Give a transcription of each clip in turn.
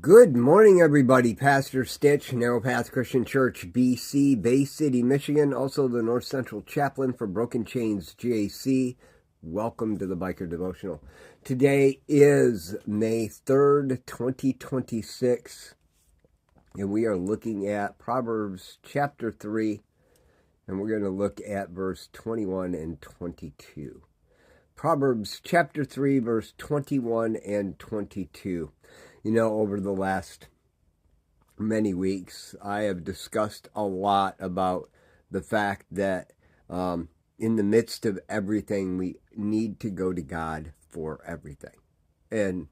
Good morning, everybody. Pastor Stitch, Narrow Path Christian Church, BC, Bay City, Michigan. Also the North Central Chaplain for Broken Chains, JC. Welcome to the Biker Devotional. Today is May 3rd, 2026, and we are looking at Proverbs chapter 3, and we're going to look at verse 21 and 22. Proverbs chapter 3, verse 21 and 22. You know, over the last many weeks, I have discussed a lot about the fact that in the midst of everything, we need to go to God for everything. And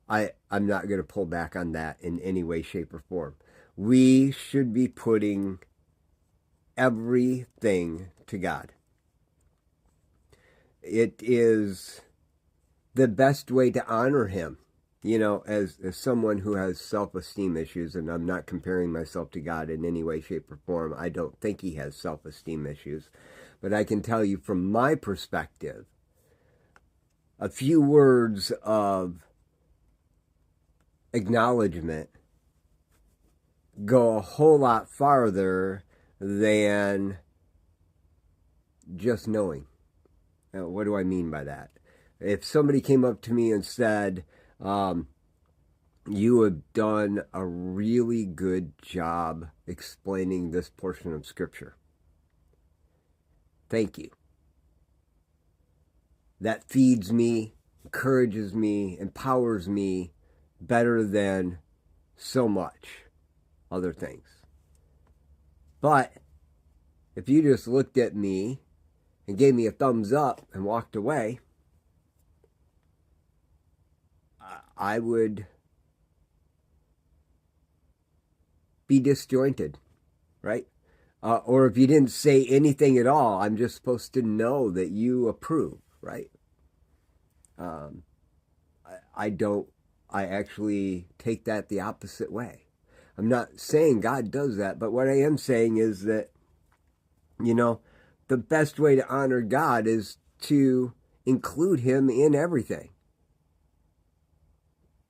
I'm not going to pull back on that in any way, shape, or form. We should be putting everything to God. It is the best way to honor Him. You know, as someone who has self-esteem issues, and I'm not comparing myself to God in any way, shape, or form. I don't think He has self-esteem issues. But I can tell you from my perspective, a few words of acknowledgement go a whole lot farther than just knowing. Now, what do I mean by that? If somebody came up to me and said, you have done a really good job explaining this portion of Scripture. Thank you. That feeds me, encourages me, empowers me better than so much other things. But if you just looked at me and gave me a thumbs up and walked away, I would be disjointed, right? Or if you didn't say anything at all, I'm just supposed to know that you approve, right? I actually take that the opposite way. I'm not saying God does that, but what I am saying is that, you know, the best way to honor God is to include Him in everything.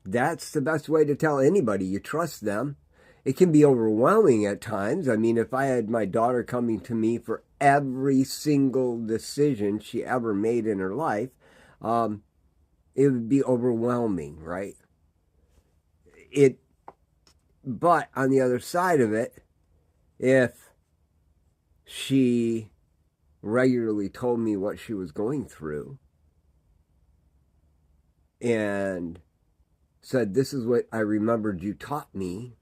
That's the best way to tell anybody you trust them. It can be overwhelming at times. I mean, if I had my daughter coming to me for every single decision she ever made in her life, it would be overwhelming, right? But on the other side of it, if she regularly told me what she was going through and said, this is what I remembered you taught me,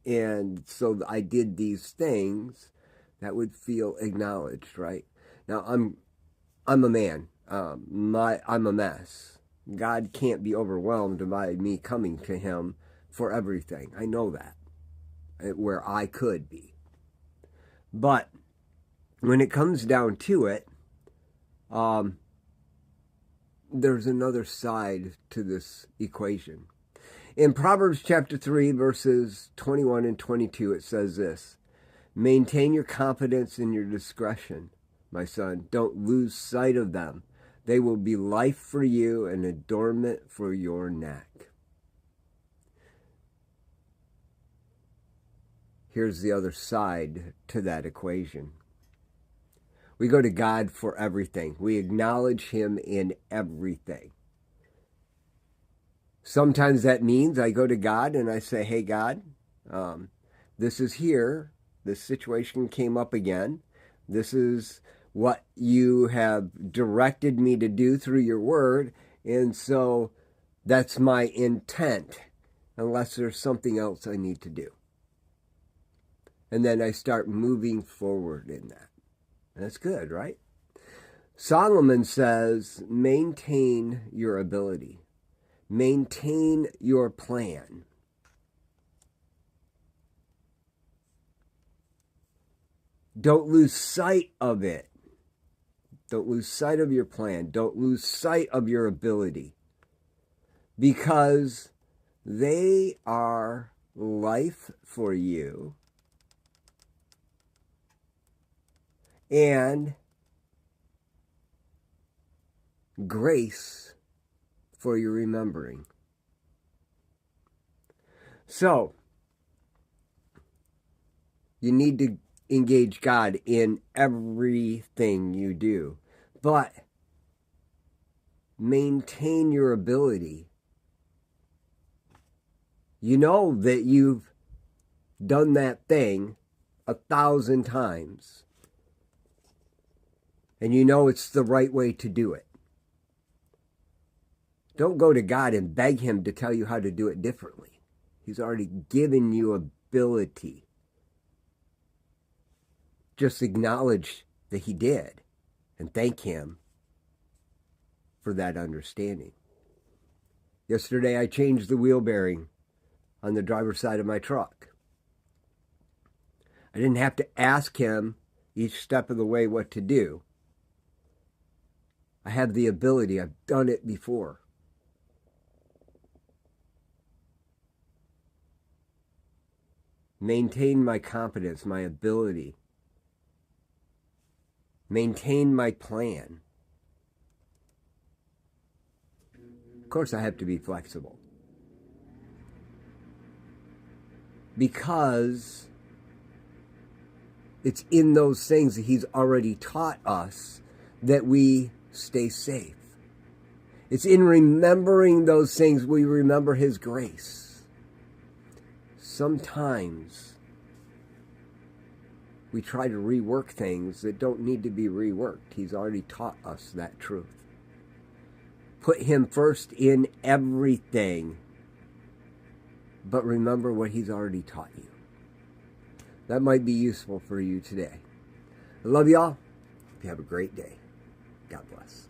and so I did these things, that would feel acknowledged, right? Now, I'm a man. I'm a mess. God can't be overwhelmed by me coming to Him for everything. I know that, where I could be. But when it comes down to it, there's another side to this equation. In Proverbs chapter 3, verses 21 and 22, it says this: maintain your confidence in your discretion, my son. Don't lose sight of them. They will be life for you and adornment for your neck. Here's the other side to that equation. We go to God for everything. We acknowledge Him in everything. Sometimes that means I go to God and I say, hey, God, this is here. This situation came up again. This is what you have directed me to do through your word. And so that's my intent, unless there's something else I need to do. And then I start moving forward in that. That's good, right? Solomon says, maintain your ability. Maintain your plan. Don't lose sight of it. Don't lose sight of your plan. Don't lose sight of your ability. Because they are life for you. And grace for your remembering. So, you need to engage God in everything you do, but maintain your ability. You know that you've done that thing 1,000 times, and you know it's the right way to do it. Don't go to God and beg him to tell you how to do it differently. He's already given you ability. Just acknowledge that he did and thank him for that understanding. Yesterday I changed the wheel bearing on the driver's side of my truck. I didn't have to ask him each step of the way what to do. I have the ability. I've done it before. Maintain my competence, my ability. Maintain my plan. Of course, I have to be flexible. Because it's in those things that he's already taught us that we stay safe. It's in remembering those things we remember his grace. Sometimes we try to rework things that don't need to be reworked. He's already taught us that truth. Put him first in everything, but remember what he's already taught you. That might be useful for you today. I love y'all. Hope you have a great day. God bless.